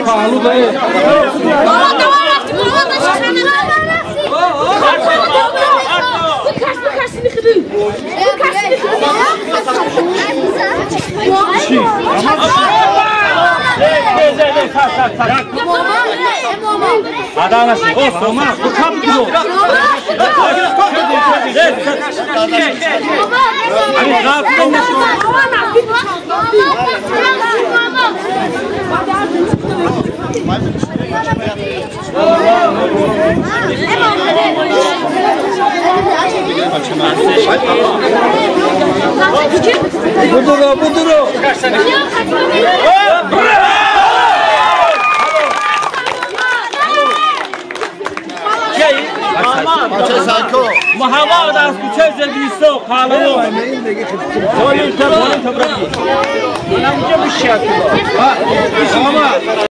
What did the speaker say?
Pahalı dayı. Adana şey. Olsun. Bu tam gibi oldu. Hani rahatsız olmasın. Budur o, budur o. Muhammed az küçük bir sok halı. Söyle telefonu toprak. Bana bu şey yapıyor. Ha, ama